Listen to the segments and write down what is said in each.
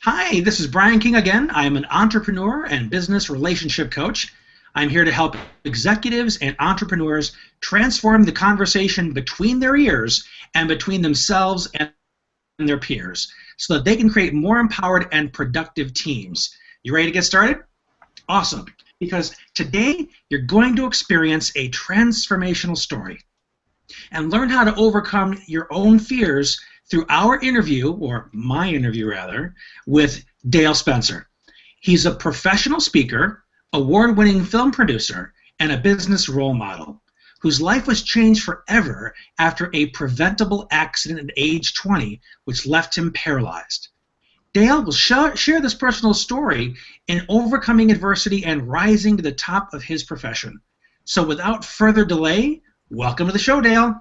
Hi, this is Brian King again. I'm an entrepreneur and business relationship coach. I'm here to help executives and entrepreneurs transform the conversation between their ears and between themselves and their peers so that they can create more empowered and productive teams. You ready to get started? Awesome, because today you're going to experience a transformational story and learn how to overcome your own fears through our interview, or my interview rather, with Dale Spencer. He's a professional speaker, award-winning film producer, and a business role model whose life was changed forever after a preventable accident at age 20, which left him paralyzed. Dale will share this personal story in overcoming adversity and rising to the top of his profession. So without further delay, welcome to the show, Dale.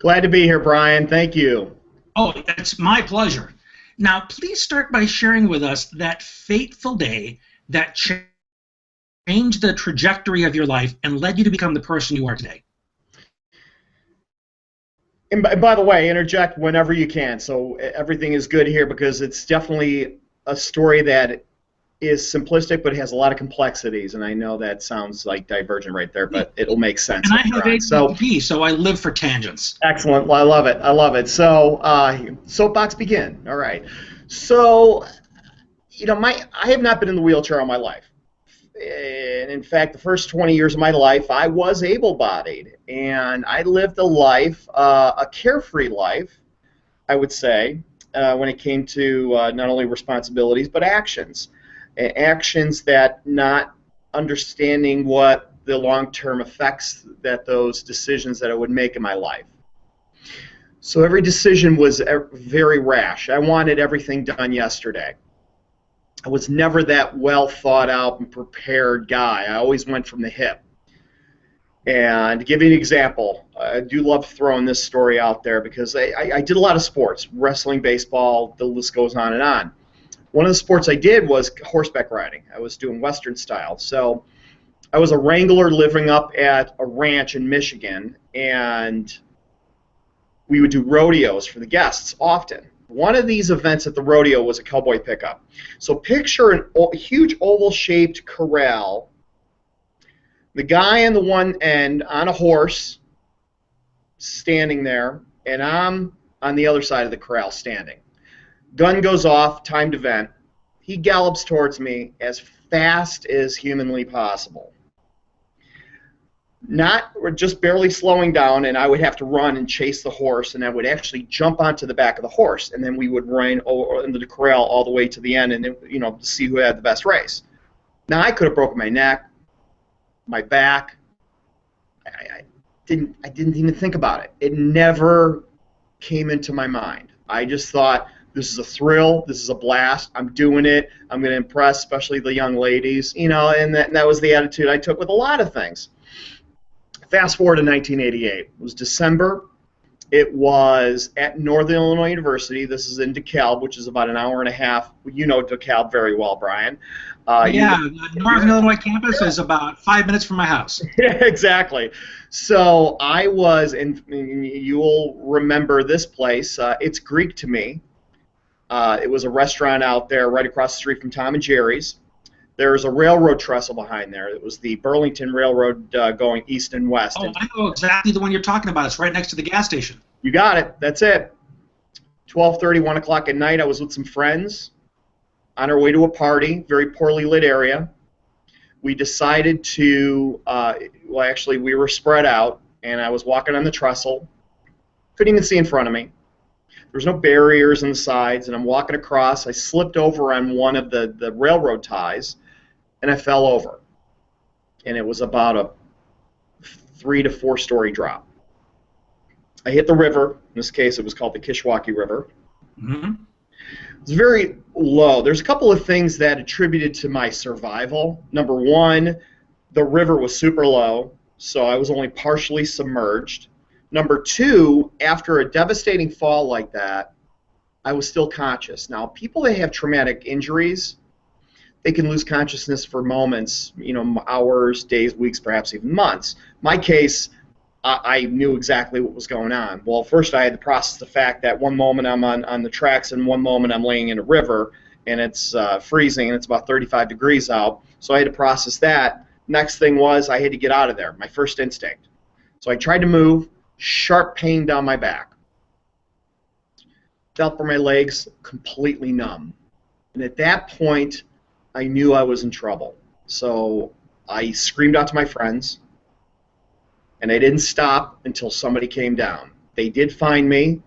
Glad to be here, Brian. Thank you. Oh, it's my pleasure. Now, please start by sharing with us that fateful day that changed the trajectory of your life and led you to become the person you are today. And by the way, interject whenever you can. So everything is good here because it's definitely a story that is simplistic but has a lot of complexities. And I know that sounds like divergent right there, but it'll make sense. And I have ADD, so I live for tangents. Excellent. Well, I love it. I love it. So soapbox begin. All right. So, I have not been in the wheelchair all my life. And in fact, the first 20 years of my life, I was able-bodied, and I lived a life, a carefree life, I would say, when it came to not only responsibilities but actions. Actions that not understanding what the long-term effects that those decisions that I would make in my life. So every decision was very rash. I wanted everything done yesterday. I was never that well thought out and prepared guy. I always went from the hip. And to give you an example, I do love throwing this story out there because I did a lot of sports, wrestling, baseball, the list goes on and on. One of the sports I did was horseback riding. I was doing Western style. So I was a wrangler living up at a ranch in Michigan, and we would do rodeos for the guests often. One of these events at the rodeo was a cowboy pickup. So picture a huge oval-shaped corral, the guy on the one end on a horse standing there, and I'm on the other side of the corral standing. Gun goes off, timed event. He gallops towards me as fast as humanly possible. We're just barely slowing down, and I would have to run and chase the horse, and I would actually jump onto the back of the horse, and then we would run into the corral all the way to the end, and then, see who had the best race. Now I could have broken my neck, my back. I didn't even think about it. It never came into my mind. I just thought, this is a thrill, this is a blast, I'm doing it, I'm going to impress, especially the young ladies, and that was the attitude I took with a lot of things. Fast forward to 1988. It was December. It was at Northern Illinois University. This is in DeKalb, which is about an hour and a half. You know DeKalb very well, Brian. The Northern Illinois campus is about 5 minutes from my house. Yeah, exactly. So I was, and you'll remember this place. It's Greek to me. It was a restaurant out there right across the street from Tom and Jerry's. There's a railroad trestle behind there. It was the Burlington Railroad going east and west. Oh, I know exactly the one you're talking about. It's right next to the gas station. You got it. That's it. 12:30, 1 o'clock at night, I was with some friends on our way to a party, very poorly lit area. We decided to, actually, we were spread out, and I was walking on the trestle. Couldn't even see in front of me. There was no barriers on the sides, and I'm walking across. I slipped over on one of the railroad ties, and I fell over. And it was about a 3 to 4 story drop. I hit the river. In this case, it was called the Kishwaukee River. Mm-hmm. It was very low. There's a couple of things that attributed to my survival. Number one, the river was super low, so I was only partially submerged. Number two, after a devastating fall like that, I was still conscious. Now, people that have traumatic injuries, they can lose consciousness for moments, hours, days, weeks, perhaps even months. My case, I knew exactly what was going on. Well, first I had to process the fact that one moment I'm on the tracks and one moment I'm laying in a river, and it's freezing, and it's about 35 degrees out. So I had to process that. Next thing was I had to get out of there, my first instinct. So I tried to move, sharp pain down my back. Felt for my legs, completely numb. And at that point, I knew I was in trouble. So I screamed out to my friends, and I didn't stop until somebody came down. They did find me.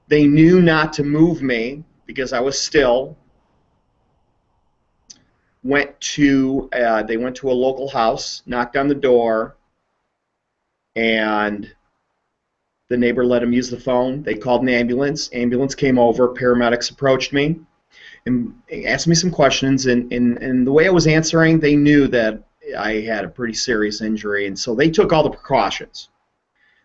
They knew not to move me because I was still. They went to a local house, knocked on the door, and the neighbor let them use the phone. They called an ambulance. Ambulance came over. Paramedics approached me and asked me some questions. And the way I was answering, they knew that I had a pretty serious injury, and so they took all the precautions.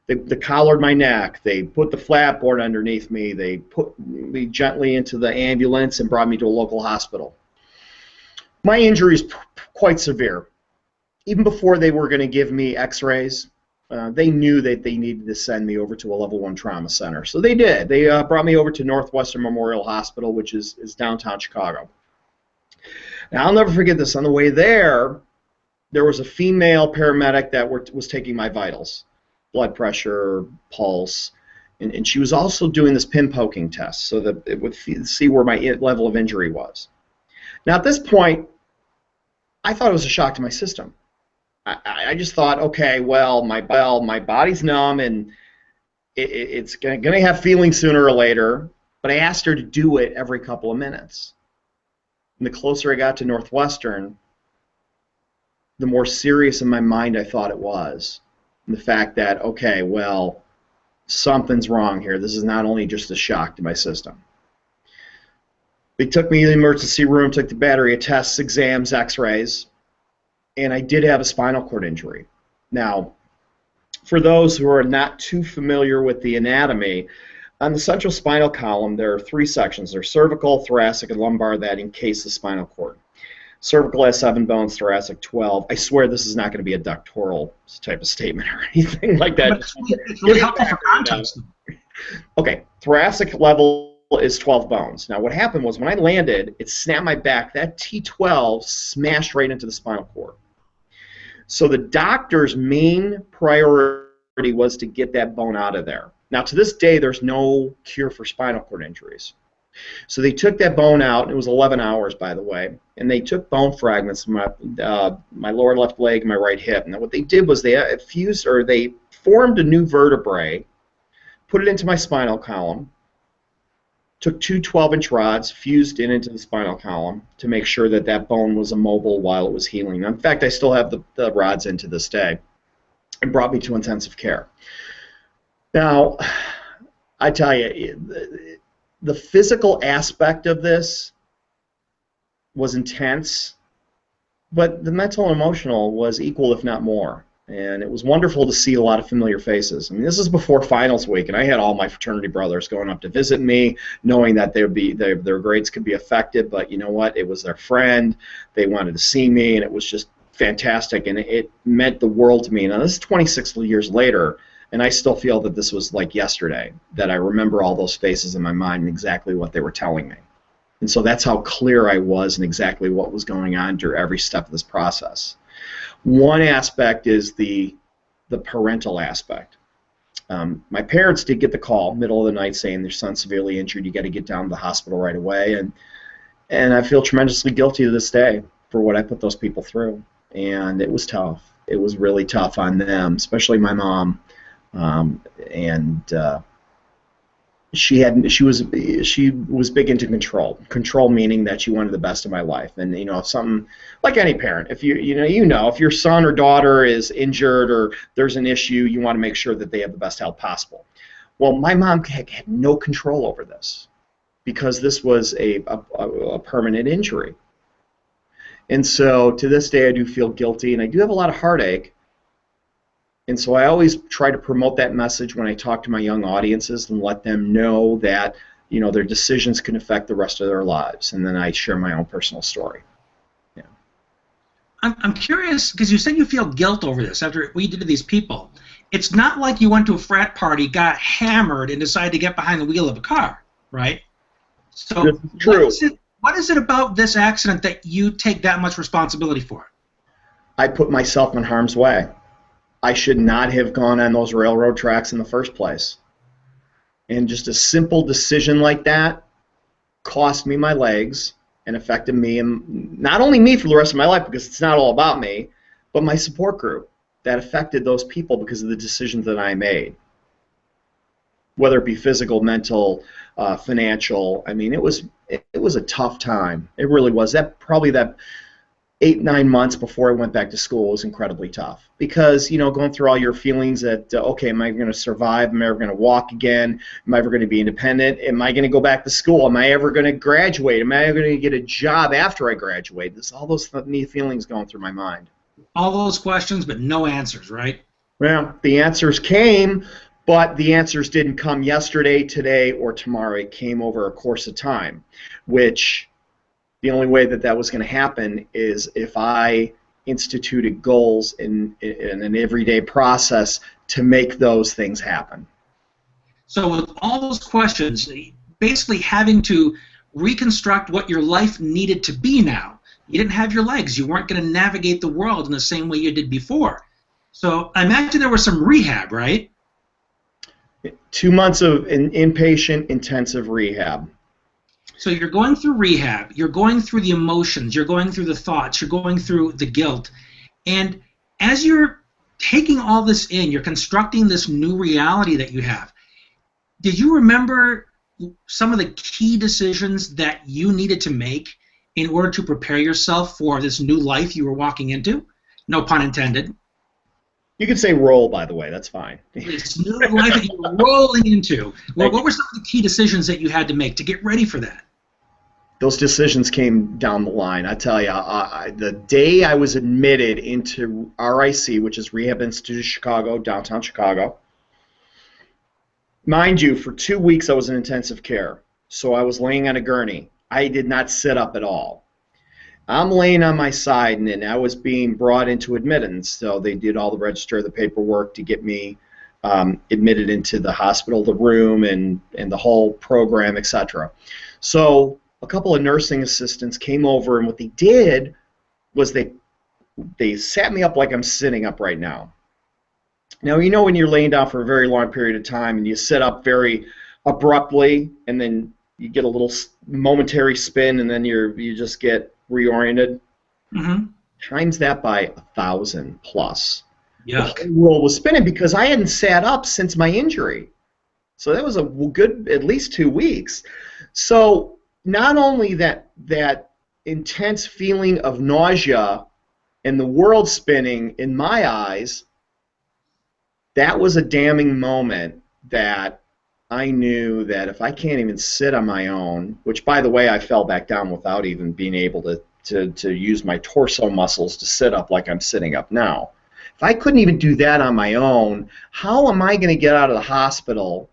They collared my neck. They put the flat board underneath me. They put me gently into the ambulance and brought me to a local hospital. My injury is quite severe. Even before they were going to give me x-rays, they knew that they needed to send me over to a level 1 trauma center. So they did. They brought me over to Northwestern Memorial Hospital, which is downtown Chicago. Now, I'll never forget this. On the way there was a female paramedic that was taking my vitals, blood pressure, pulse, and she was also doing this pin poking test so that it would see where my level of injury was. Now, at this point, I thought it was a shock to my system. I just thought, okay, well, my body's numb, and it's going to have feelings sooner or later, but I asked her to do it every couple of minutes. And the closer I got to Northwestern, the more serious in my mind I thought it was. And the fact that, okay, well, something's wrong here. This is not only just a shock to my system. They took me to the emergency room, took the battery of tests, exams, x-rays, and I did have a spinal cord injury. Now, for those who are not too familiar with the anatomy, on the central spinal column there are 3 sections. There's cervical, thoracic, and lumbar that encase the spinal cord. Cervical has 7 bones, thoracic 12. I swear this is not going to be a doctoral type of statement or anything like that. But it's really helpful for context. Okay, thoracic level is 12 bones. Now what happened was when I landed, it snapped my back. That T12 smashed right into the spinal cord. So the doctor's main priority was to get that bone out of there. Now to this day, there's no cure for spinal cord injuries. So they took that bone out. It was 11 hours, by the way, and they took bone fragments from my lower left leg and my right hip. Now what they did was they formed a new vertebrae, put it into my spinal column, took 2 12-inch rods, fused it into the spinal column to make sure that that bone was immobile while it was healing. Now, in fact, I still have the rods in to this day. It brought me to intensive care. Now, I tell you, the physical aspect of this was intense, but the mental and emotional was equal, if not more. And it was wonderful to see a lot of familiar faces. I mean, this is before finals week, and I had all my fraternity brothers going up to visit me, knowing that their grades could be affected, but you know what? It was their friend. They wanted to see me, and it was just fantastic, and it meant the world to me. Now, this is 26 years later, and I still feel that this was like yesterday, that I remember all those faces in my mind and exactly what they were telling me. And so that's how clear I was and exactly what was going on during every step of this process. One aspect is the parental aspect. My parents did get the call middle of the night saying their son's severely injured. You got to get down to the hospital right away, and I feel tremendously guilty to this day for what I put those people through. And it was tough. It was really tough on them, especially my mom. She was big into control. Control meaning that she wanted the best of my life. And you know, something like any parent, if if your son or daughter is injured or there's an issue, you want to make sure that they have the best health possible. Well, my mom had no control over this because this was a permanent injury. And so to this day, I do feel guilty, and I do have a lot of heartache. And so I always try to promote that message when I talk to my young audiences and let them know that, you know, their decisions can affect the rest of their lives. And then I share my own personal story. Yeah. I'm curious, because you said you feel guilt over this after what you did to these people. It's not like you went to a frat party, got hammered, and decided to get behind the wheel of a car, right? So True. What is it about this accident that you take that much responsibility for? I put myself in harm's way. I should not have gone on those railroad tracks in the first place. And just a simple decision like that cost me my legs and affected me, and not only me for the rest of my life, because it's not all about me, but my support group. That affected those people because of the decisions that I made, whether it be physical, mental, financial. I mean, it was a tough time. It really was. That 8-9 months before I went back to school was incredibly tough, because going through all your feelings that okay, am I going to survive? Am I ever going to walk again? Am I ever going to be independent? Am I going to go back to school? Am I ever going to graduate? Am I ever going to get a job after I graduate? All those feelings going through my mind. All those questions, but no answers, right? Well, the answers came, but the answers didn't come yesterday, today, or tomorrow. It came over a course of time, which the only way that was going to happen is if I instituted goals in an everyday process to make those things happen. So with all those questions, basically having to reconstruct what your life needed to be now. You didn't have your legs. You weren't going to navigate the world in the same way you did before. So I imagine there was some rehab, right? 2 months of inpatient intensive rehab. So you're going through rehab. You're going through the emotions. You're going through the thoughts. You're going through the guilt. And as you're taking all this in, you're constructing this new reality that you have. Did you remember some of the key decisions that you needed to make in order to prepare yourself for this new life you were walking into? No pun intended. You could say roll, by the way. That's fine. This new life that you were rolling into. Well, what were some of the key decisions that you had to make to get ready for that? Those decisions came down the line. I tell you, the day I was admitted into RIC, which is Rehab Institute of Chicago, downtown Chicago, mind you, for 2 weeks I was in intensive care. So I was laying on a gurney. I did not sit up at all. I'm laying on my side, and I was being brought into admittance. So they did all the register, the paperwork to get me admitted into the hospital, the room, and the whole program, etc. So a couple of nursing assistants came over, and what they did was they sat me up like I'm sitting up right now. Now, when you're laying down for a very long period of time and you sit up very abruptly, and then you get a little momentary spin, and then you just get reoriented. Mm-hmm. Times that by 1,000 plus. Yuck. The whole world was spinning because I hadn't sat up since my injury. So that was a good at least 2 weeks. So not only that intense feeling of nausea and the world spinning in my eyes, that was a damning moment that I knew that if I can't even sit on my own, which, by the way, I fell back down without even being able to use my torso muscles to sit up like I'm sitting up now. If I couldn't even do that on my own, how am I going to get out of the hospital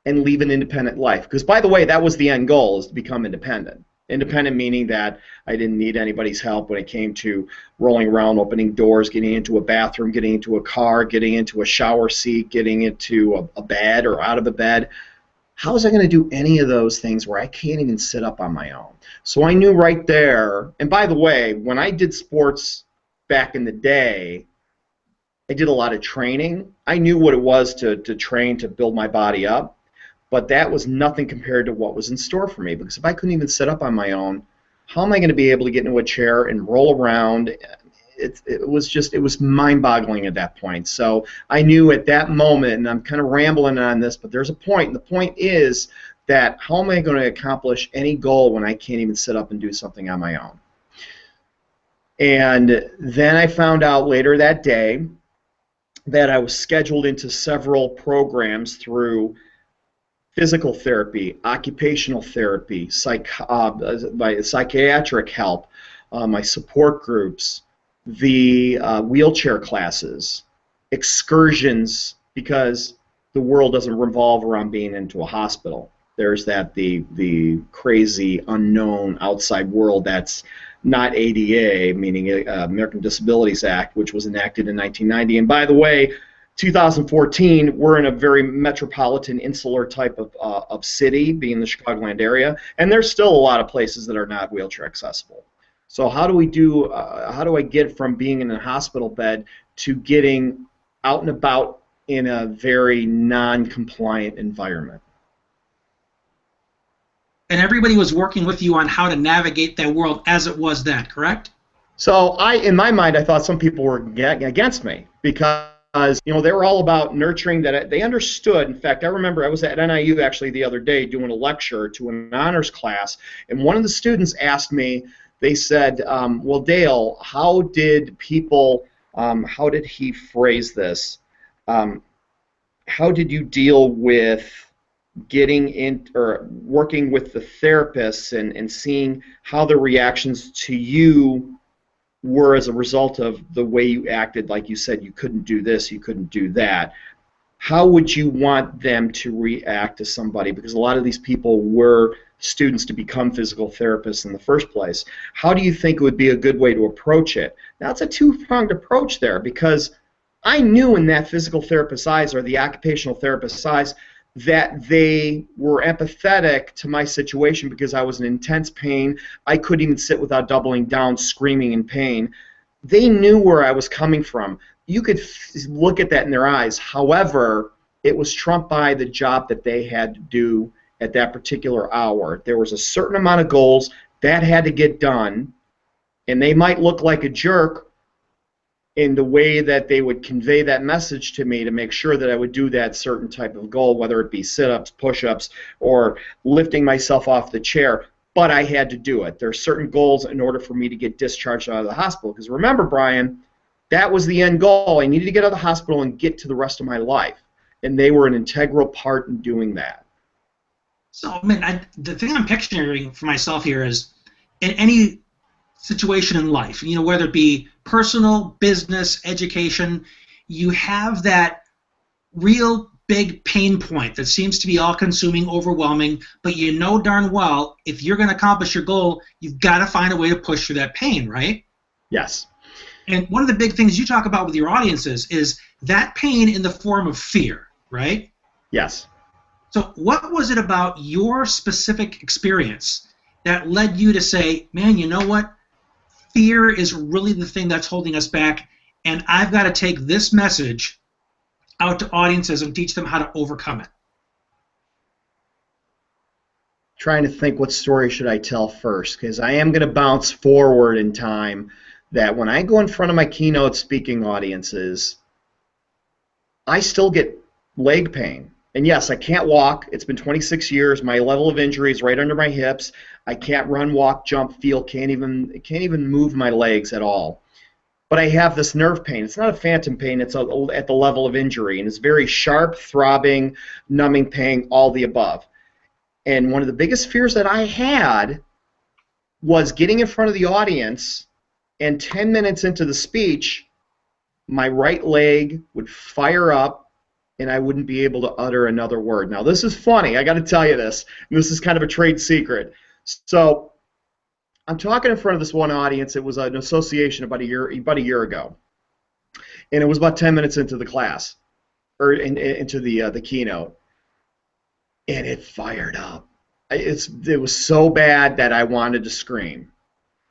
and leave an independent life? Because, by the way, that was the end goal, is to become independent. Independent meaning that I didn't need anybody's help when it came to rolling around, opening doors, getting into a bathroom, getting into a car, getting into a shower seat, getting into a bed or out of a bed. How was I going to do any of those things where I can't even sit up on my own? So I knew right there, and by the way, when I did sports back in the day, I did a lot of training. I knew what it was to train to build my body up. But that was nothing compared to what was in store for me, because if I couldn't even sit up on my own, how am I going to be able to get into a chair and roll around? It was mind-boggling at that point. So I knew at that moment, and I'm kind of rambling on this, but there's a point, and the point is that how am I going to accomplish any goal when I can't even sit up and do something on my own? And then I found out later that day that I was scheduled into several programs through physical therapy, occupational therapy, my psychiatric help, my support groups, the wheelchair classes, excursions, because the world doesn't revolve around being into a hospital. There's the crazy unknown outside world that's not ADA, meaning American Disabilities Act, which was enacted in 1990. And by the way, 2014, we're in a very metropolitan, insular type of city, being the Chicagoland area, and there's still a lot of places that are not wheelchair accessible. So how do I get from being in a hospital bed to getting out and about in a very non-compliant environment? And everybody was working with you on how to navigate that world as it was then, correct? So in my mind, I thought some people were against me because they were all about nurturing that. They understood. In fact, I remember I was at NIU actually the other day doing a lecture to an honors class, and one of the students asked me. They said, "Well, Dale, how did he phrase this? How did you deal with getting in or working with the therapists and seeing how the reactions to you were as a result of the way you acted? Like you said, you couldn't do this, you couldn't do that. How would you want them to react to somebody?" Because a lot of these people were students to become physical therapists in the first place. How do you think it would be a good way to approach it? Now, it's a two-pronged approach there, because I knew in that physical therapist's eyes or the occupational therapist's eyes that they were empathetic to my situation because I was in intense pain. I couldn't even sit without doubling down, screaming in pain. They knew where I was coming from. You could look at that in their eyes. However, it was trumped by the job that they had to do at that particular hour. There was a certain amount of goals that had to get done, and they might look like a jerk in the way that they would convey that message to me to make sure that I would do that certain type of goal, whether it be sit-ups, push-ups, or lifting myself off the chair. But I had to do it. There are certain goals in order for me to get discharged out of the hospital. Because remember, Brian, that was the end goal. I needed to get out of the hospital and get to the rest of my life. And they were an integral part in doing that. So, the thing I'm picturing for myself here is, in any situation in life, whether it be personal, business, education, you have that real big pain point that seems to be all-consuming, overwhelming, but you know darn well if you're going to accomplish your goal, you've got to find a way to push through that pain, right? Yes. And one of the big things you talk about with your audiences is that pain in the form of fear, right? Yes. So what was it about your specific experience that led you to say, man, you know what? Fear is really the thing that's holding us back, and I've got to take this message out to audiences and teach them how to overcome it. Trying to think, what story should I tell first, because I am going to bounce forward in time, that when I go in front of my keynote speaking audiences, I still get leg pain. And yes, I can't walk. It's been 26 years. My level of injury is right under my hips. I can't run, walk, jump, feel, can't even move my legs at all. But I have this nerve pain. It's not a phantom pain. It's at the level of injury, and it's very sharp, throbbing, numbing pain, all the above. And one of the biggest fears that I had was getting in front of the audience, and 10 minutes into the speech, my right leg would fire up, and I wouldn't be able to utter another word. Now, this is funny. I got to tell you this. This is kind of a trade secret. So I'm talking in front of this one audience. It was an association about a year ago, and it was about 10 minutes into the class, or into the keynote, and it fired up. It was so bad that I wanted to scream,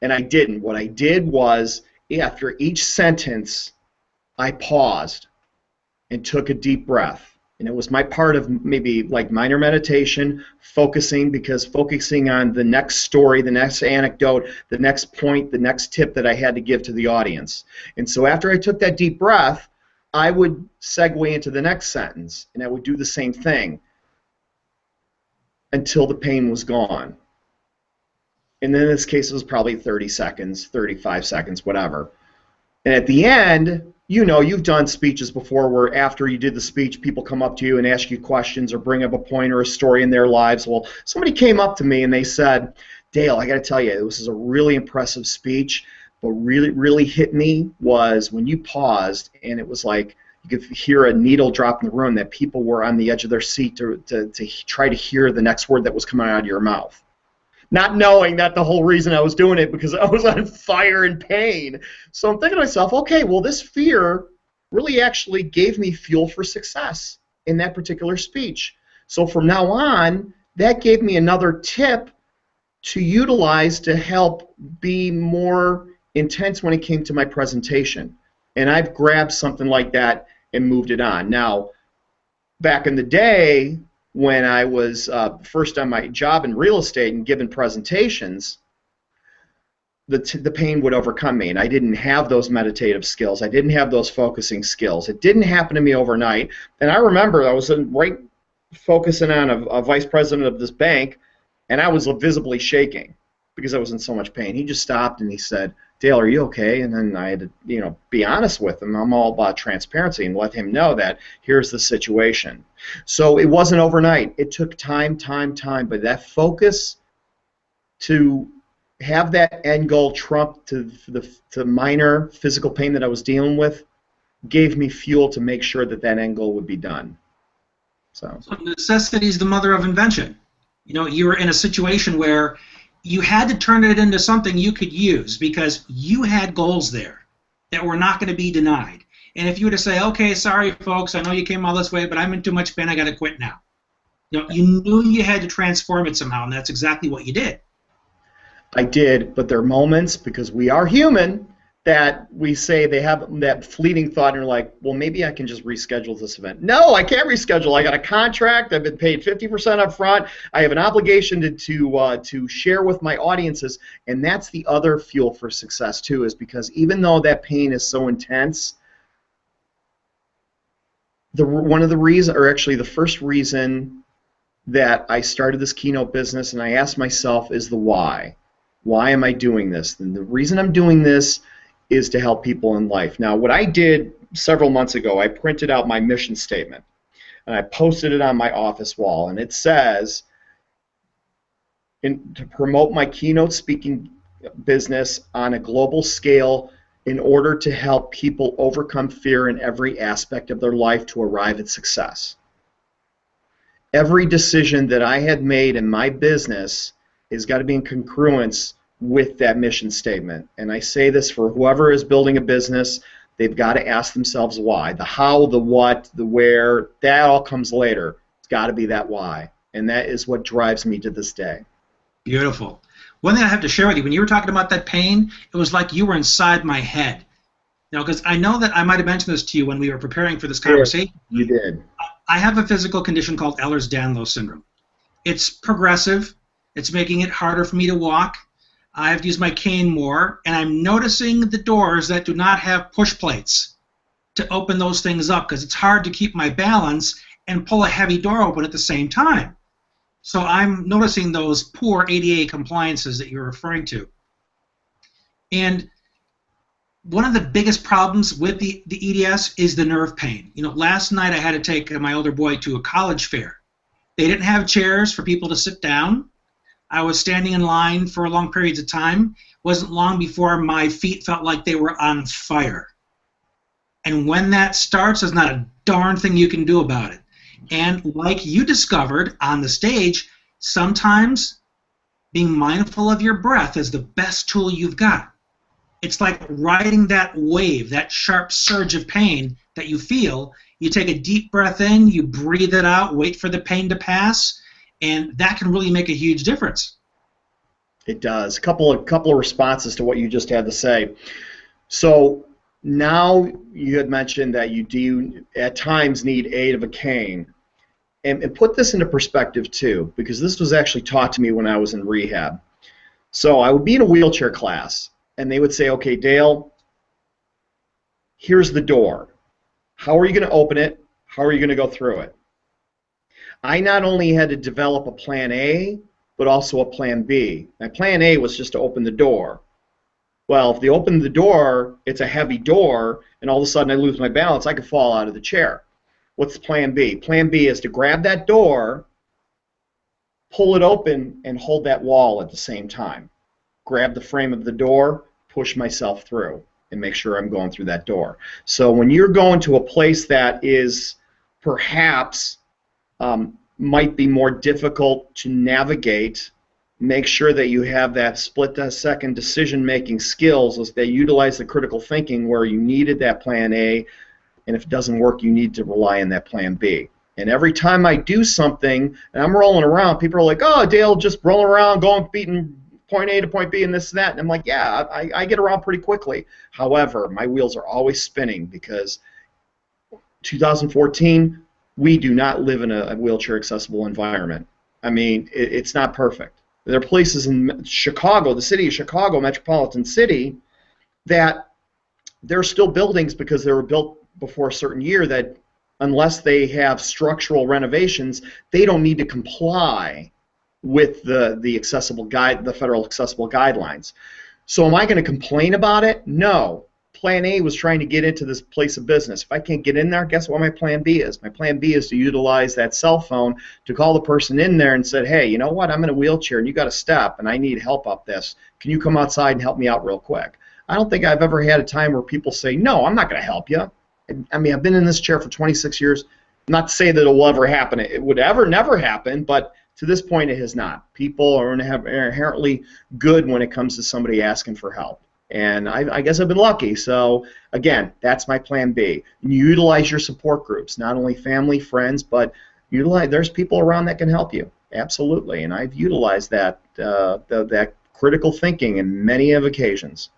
and I didn't. What I did was, after each sentence, I paused and took a deep breath. And it was my part of maybe like minor meditation, focusing on the next story, the next anecdote, the next point, the next tip that I had to give to the audience. And so after I took that deep breath, I would segue into the next sentence, and I would do the same thing until the pain was gone. And then in this case, it was probably 30 seconds, 35 seconds, whatever. And at the end, you've done speeches before where after you did the speech, people come up to you and ask you questions or bring up a point or a story in their lives. Well, somebody came up to me and they said, Dale, I got to tell you, this is a really impressive speech, but really, really hit me was when you paused, and it was like you could hear a needle drop in the room, that people were on the edge of their seat to try to hear the next word that was coming out of your mouth. Not knowing that the whole reason I was doing it because I was on fire and pain. So I'm thinking to myself, okay, well, this fear really actually gave me fuel for success in that particular speech. So from now on, that gave me another tip to utilize to help be more intense when it came to my presentation. And I've grabbed something like that and moved it on. Now, back in the day, when I was first on my job in real estate and given presentations, the pain would overcome me, and I didn't have those meditative skills. I didn't have those focusing skills. It didn't happen to me overnight. And I remember I was focusing on a vice president of this bank, and I was visibly shaking because I was in so much pain. He just stopped and he said, "Dale, are you okay?" And then I had to, be honest with him. I'm all about transparency and let him know that here's the situation. So it wasn't overnight. It took time, but that focus to have that end goal trump to the minor physical pain that I was dealing with gave me fuel to make sure that that end goal would be done. So necessity is the mother of invention. You were in a situation where you had to turn it into something you could use because you had goals there that were not going to be denied. And if you were to say, "Okay, sorry folks, I know you came all this way, but I'm in too much pain, I got to quit now." You knew you had to transform it somehow, and that's exactly what you did. I did, but there are moments, because we are human, that we say they have that fleeting thought, and you're like, well, maybe I can just reschedule this event. No, I can't reschedule. I got a contract. I've been paid 50% up front. I have an obligation to share with my audiences, and that's the other fuel for success, too, is because even though that pain is so intense, one of the reasons, or actually the first reason that I started this keynote business and I asked myself is the why. Why am I doing this? And the reason I'm doing this is to help people in life. Now, what I did several months ago, I printed out my mission statement and I posted it on my office wall, and it says, to promote my keynote speaking business on a global scale in order to help people overcome fear in every aspect of their life to arrive at success. Every decision that I had made in my business has got to be in congruence with that mission statement. And I say this for whoever is building a business, they've got to ask themselves why. The how, the what, the where, that all comes later. It's got to be that why. And that is what drives me to this day. Beautiful. One thing I have to share with you, when you were talking about that pain, it was like you were inside my head. Because I know that I might have mentioned this to you when we were preparing for this conversation. You did. I have a physical condition called Ehlers-Danlos syndrome. It's progressive. It's making it harder for me to walk. I have to use my cane more, and I'm noticing the doors that do not have push plates to open those things up because it's hard to keep my balance and pull a heavy door open at the same time. So I'm noticing those poor ADA compliances that you're referring to. And one of the biggest problems with the EDS is the nerve pain. Last night I had to take my older boy to a college fair. They didn't have chairs for people to sit down. I was standing in line for long periods of time. It wasn't long before my feet felt like they were on fire. And when that starts, there's not a darn thing you can do about it. And like you discovered on the stage, sometimes being mindful of your breath is the best tool you've got. It's like riding that wave, that sharp surge of pain that you feel. You take a deep breath in, you breathe it out, wait for the pain to pass, and that can really make a huge difference. It does. A couple of responses to what you just had to say. So now you had mentioned that you do at times need aid of a cane. And put this into perspective too, because this was actually taught to me when I was in rehab. So I would be in a wheelchair class, and they would say, okay, Dale, here's the door. How are you going to open it? How are you going to go through it? I not only had to develop a plan A, but also a plan B. My plan A was just to open the door. Well, if they open the door, it's a heavy door, and all of a sudden I lose my balance, I could fall out of the chair. What's plan B? Plan B is to grab that door, pull it open, and hold that wall at the same time. Grab the frame of the door, push myself through, and make sure I'm going through that door. So when you're going to a place that is perhaps might be more difficult to navigate, make sure that you have that split-second decision-making skills as they utilize the critical thinking where you needed that plan A, And if it doesn't work, you need to rely on that plan B. And every time I do something and I'm rolling around, people are like, oh, Dale, just rolling around, going, beating point A to point B and this and that. And I'm like, yeah, I get around pretty quickly. However, my wheels are always spinning because 2014, we do not live in a wheelchair-accessible environment. I mean, it's not perfect. There are places in Chicago, the city of Chicago, metropolitan city, that there are still buildings because they were built before a certain year that unless they have structural renovations, they don't need to comply with the accessible guide, the federal accessible guidelines. So am I going to complain about it? No. Plan A was trying to get into this place of business. If I can't get in there, guess what my plan B is? My plan B is to utilize that cell phone to call the person in there and said, hey, you know what, I'm in a wheelchair and you got a step and I need help up this. Can you come outside and help me out real quick? I don't think I've ever had a time where people say, no, I'm not going to help you. I mean, I've been in this chair for 26 years. Not to say that it will ever happen. It would never happen, but to this point it has not. People are inherently good when it comes to somebody asking for help. And I guess I've been lucky. So, again, that's my plan B. You utilize your support groups, not only family, friends, but there's people around that can help you. Absolutely. And I've utilized that critical thinking in many of occasions.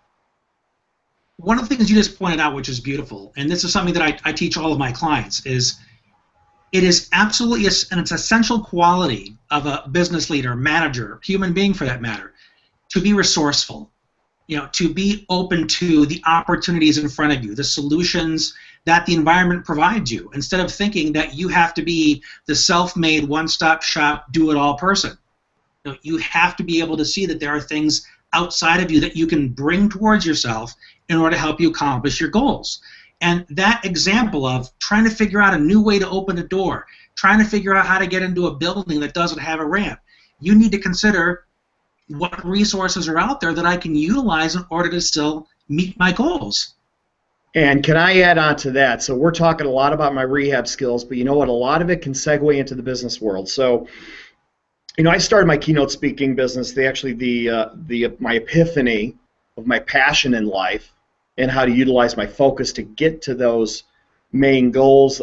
One of the things you just pointed out, which is beautiful, and this is something that I teach all of my clients, is it is absolutely an essential quality of a business leader, manager, human being for that matter, to be resourceful. To be open to the opportunities in front of you, the solutions that the environment provides you, instead of thinking that you have to be the self-made, one-stop shop, do-it-all person. You have to be able to see that there are things outside of you that you can bring towards yourself in order to help you accomplish your goals. And that example of trying to figure out a new way to open a door, trying to figure out how to get into a building that doesn't have a ramp, you need to consider what resources are out there that I can utilize in order to still meet my goals. And can I add on to that? So we're talking a lot about my rehab skills, but you know what? A lot of it can segue into the business world. So, I started my keynote speaking business. My epiphany of my passion in life and how to utilize my focus to get to those main goals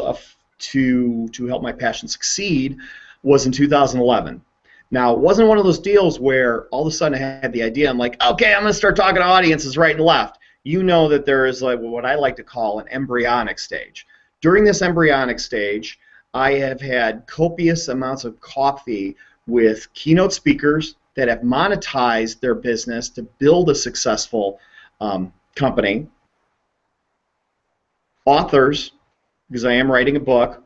to help my passion succeed was in 2011. Now, it wasn't one of those deals where all of a sudden I had the idea. I'm like, okay, I'm going to start talking to audiences right and left. You know that there is like what I like to call an embryonic stage. During this embryonic stage, I have had copious amounts of coffee with keynote speakers that have monetized their business to build a successful company, authors, because I am writing a book,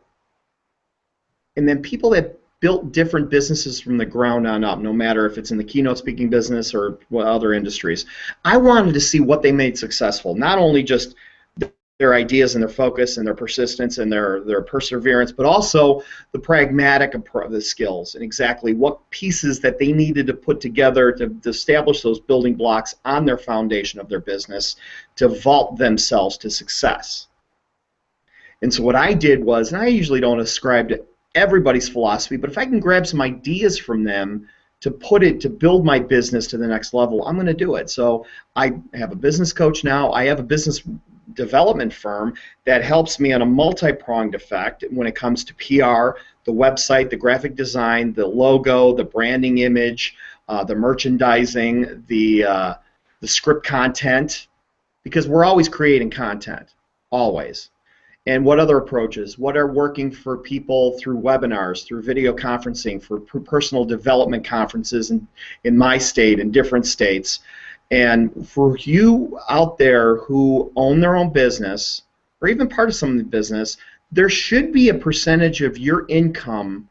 and then people that built different businesses from the ground on up, no matter if it's in the keynote speaking business or other industries. I wanted to see what they made successful, not only just their ideas and their focus and their persistence and their perseverance, but also the pragmatic approach, the skills, and exactly what pieces that they needed to put together to establish those building blocks on their foundation of their business to vault themselves to success. And so what I did was, and I usually don't ascribe to everybody's philosophy, but if I can grab some ideas from them to build my business to the next level, I'm going to do it. So I have a business coach now. I have a business development firm that helps me on a multi-pronged effect when it comes to PR, the website, the graphic design, the logo, the branding image, the merchandising, the script content, because we're always creating content, always. And what other approaches? What are working for people through webinars, through video conferencing, for personal development conferences in my state and different states? And for you out there who own their own business, or even part of some of the business, there should be a percentage of your income,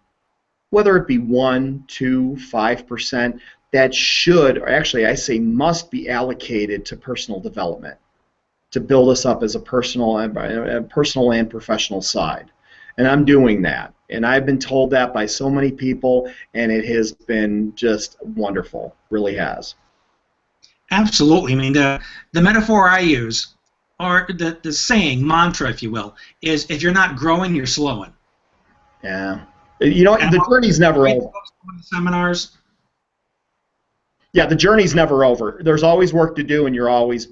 whether it be 1, 2, 5%, that should, or actually I say must be allocated to personal development, to build us up as a personal and professional side. And I'm doing that. And I've been told that by so many people, and it has been just wonderful, really has. Absolutely. I mean, the metaphor I use, or the saying, mantra, if you will, is if you're not growing, you're slowing. Yeah. You know, the journey's never over. Seminars. Yeah, the journey's never over. There's always work to do, and you're always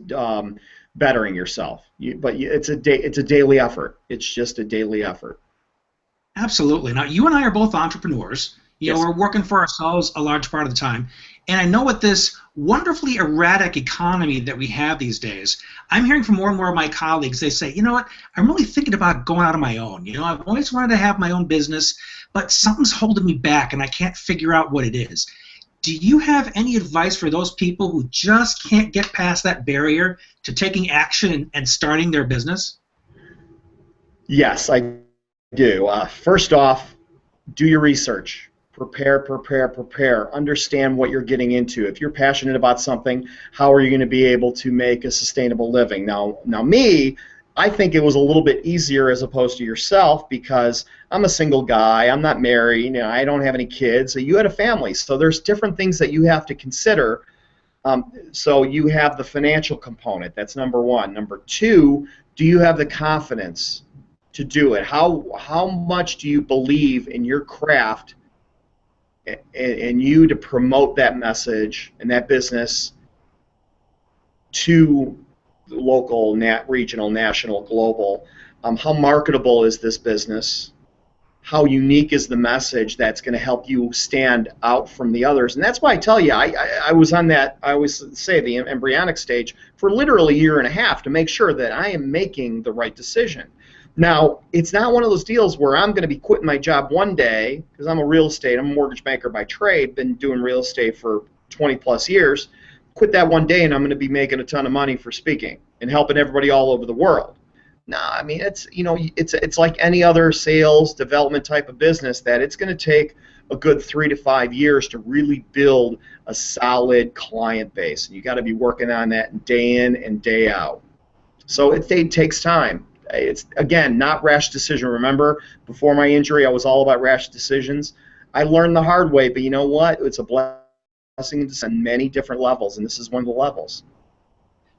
bettering yourself. It's a daily effort. It's just a daily effort. Absolutely. Now, you and I are both entrepreneurs. Yes. We're working for ourselves a large part of the time. And I know with this wonderfully erratic economy that we have these days, I'm hearing from more and more of my colleagues, they say, you know what, I'm really thinking about going out on my own. I've always wanted to have my own business, but something's holding me back and I can't figure out what it is. Do you have any advice for those people who just can't get past that barrier to taking action and starting their business? Yes, I do. First off, do your research. Prepare, prepare, prepare. Understand what you're getting into. If you're passionate about something, how are you going to be able to make a sustainable living? Now me, I think it was a little bit easier as opposed to yourself because I'm a single guy. I'm not married. I don't have any kids. So you had a family. So there's different things that you have to consider. So you have the financial component. That's number one. Number two, do you have the confidence to do it? How much do you believe in your craft and you to promote that message and that business to local, regional, national, global? How marketable is this business? How unique is the message that's going to help you stand out from the others? And that's why I tell you, I was on that, I always say, the embryonic stage for literally a year and a half to make sure that I am making the right decision. Now, it's not one of those deals where I'm going to be quitting my job one day, because I'm a mortgage banker by trade, been doing real estate for 20 plus years, quit that one day and I'm going to be making a ton of money for speaking and helping everybody all over the world. No, I mean, it's like any other sales development type of business that it's going to take a good 3 to 5 years to really build a solid client base. And you got to be working on that day in and day out. So it takes time. It's, again, not rash decision. Remember, before my injury, I was all about rash decisions. I learned the hard way, but you know what? It's a blessing on many different levels, and this is one of the levels.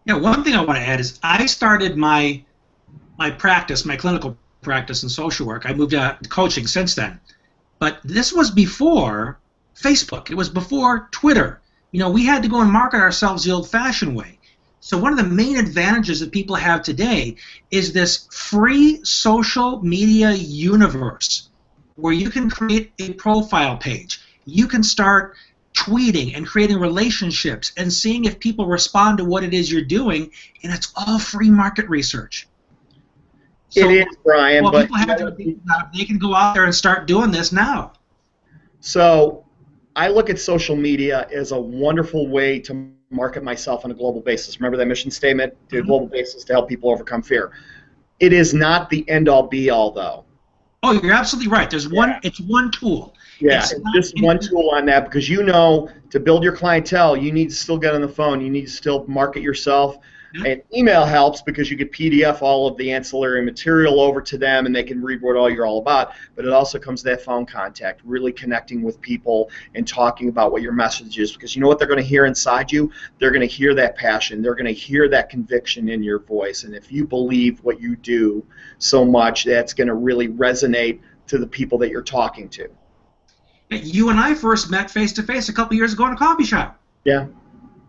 Yeah, one thing I want to add is I started my practice, my clinical practice in social work. I moved to coaching since then. But this was before Facebook. It was before Twitter. We had to go and market ourselves the old-fashioned way. So one of the main advantages that people have today is this free social media universe where you can create a profile page. You can start tweeting and creating relationships and seeing if people respond to what it is you're doing, and it's all free market research. So, it is, Brian, but people have to they can go out there and start doing this now. So I look at social media as a wonderful way to market myself on a global basis. Remember that mission statement, to a global basis to help people overcome fear. It is not the end-all be-all, though. Oh, you're absolutely right. There's it's one tool. Yeah, it's just one tool on that, because to build your clientele, you need to still get on the phone. You need to still market yourself. Yeah. And email helps because you could PDF all of the ancillary material over to them and they can read what all you're all about. But it also comes to that phone contact, really connecting with people and talking about what your message is, because you know what they're going to hear inside you? They're going to hear that passion. They're going to hear that conviction in your voice. And if you believe what you do so much, that's going to really resonate to the people that you're talking to. You and I first met face-to-face a couple years ago in a coffee shop. Yeah.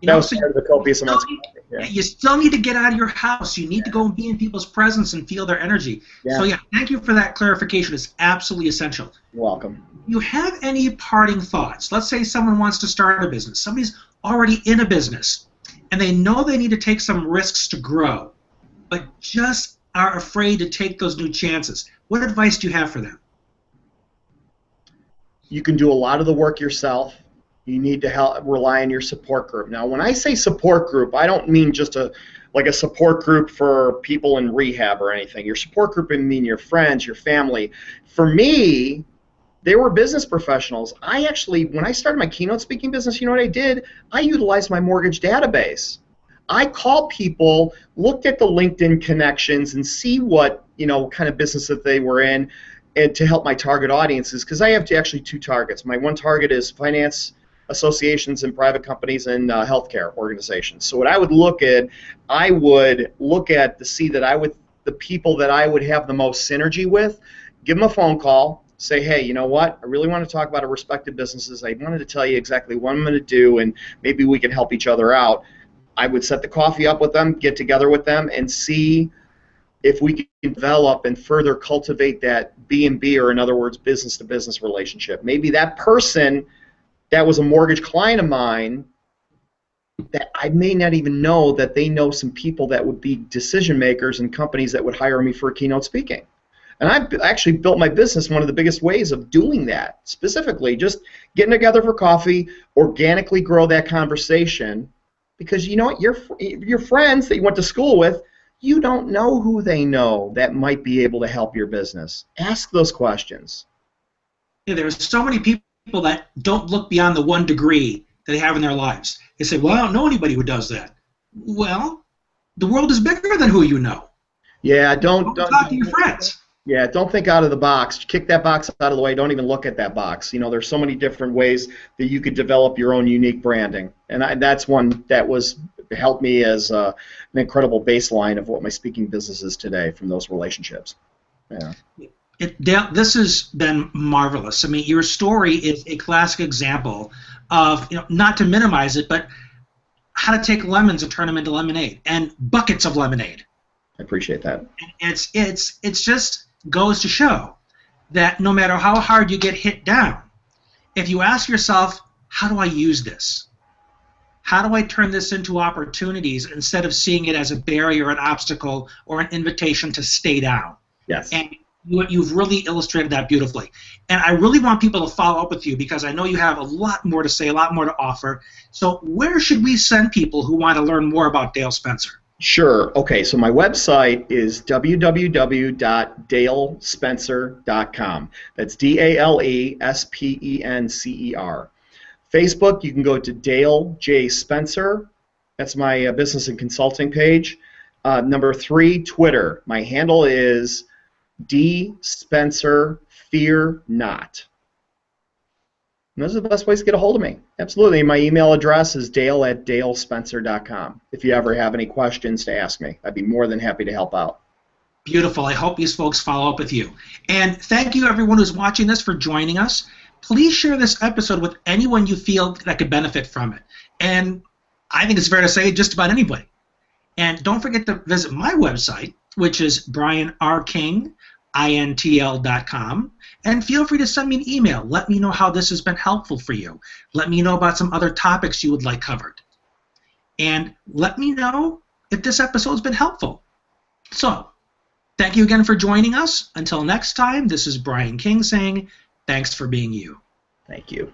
That was part of the copious amounts of coffee. Yeah. You still need to get out of your house. You need to go and be in people's presence and feel their energy. Yeah. So, thank you for that clarification. It's absolutely essential. You're welcome. Do you have any parting thoughts? Let's say someone wants to start a business. Somebody's already in a business, and they know they need to take some risks to grow, but just are afraid to take those new chances. What advice do you have for them? You can do a lot of the work yourself. You need to rely on your support group. Now, when I say support group, I don't mean just a support group for people in rehab or anything. Your support group, I mean your friends, your family. For me, they were business professionals. When I started my keynote speaking business, you know what I did? I utilized my mortgage database. I called people, looked at the LinkedIn connections, and see what kind of business that they were in, and to help my target audiences, because I have actually two targets. My one target is finance associations and private companies and healthcare organizations. So what I would look at to see that the people that I would have the most synergy with, give them a phone call, say, hey, you know what? I really want to talk about our respective businesses. I wanted to tell you exactly what I'm going to do, and maybe we can help each other out. I would set the coffee up with them, get together with them, and see if we can develop and further cultivate that B&B, or in other words, business-to-business relationship. Maybe that person that was a mortgage client of mine, that I may not even know that they know some people that would be decision makers in companies that would hire me for keynote speaking. And I've actually built my business one of the biggest ways of doing that, specifically just getting together for coffee, organically grow that conversation, because you know what, your friends that you went to school with, you don't know who they know that might be able to help your business. Ask those questions. Yeah, there's so many people that don't look beyond the 1 degree that they have in their lives. They say, well, I don't know anybody who does that. Well, the world is bigger than who you know. Yeah, don't talk to your friends. Yeah, don't think out of the box. Kick that box out of the way. Don't even look at that box. You know, there's so many different ways that you could develop your own unique branding, and that's one that helped me as an incredible baseline of what my speaking business is today from those relationships. Yeah. This has been marvelous. I mean, your story is a classic example of, not to minimize it, but how to take lemons and turn them into lemonade, and buckets of lemonade. I appreciate that. It's just goes to show that no matter how hard you get hit down, if you ask yourself, how do I use this? How do I turn this into opportunities instead of seeing it as a barrier, an obstacle, or an invitation to stay down? Yes. And you've really illustrated that beautifully. And I really want people to follow up with you, because I know you have a lot more to say, a lot more to offer. So where should we send people who want to learn more about Dale Spencer? Sure. Okay, so my website is www.dalespencer.com. That's DALESPENCER. Facebook, you can go to Dale J. Spencer. That's my business and consulting page. Number 3, Twitter. My handle is D Spencer Fear Not. And those are the best ways to get a hold of me. Absolutely. My email address is dale@dalespencer.com. If you ever have any questions to ask me, I'd be more than happy to help out. Beautiful. I hope these folks follow up with you. And thank you, everyone who's watching this, for joining us. Please share this episode with anyone you feel that could benefit from it. And I think it's fair to say just about anybody. And don't forget to visit my website, which is brianrking.com. And feel free to send me an email. Let me know how this has been helpful for you. Let me know about some other topics you would like covered. And let me know if this episode has been helpful. So, thank you again for joining us. Until next time, this is Brian King saying, thanks for being you. Thank you.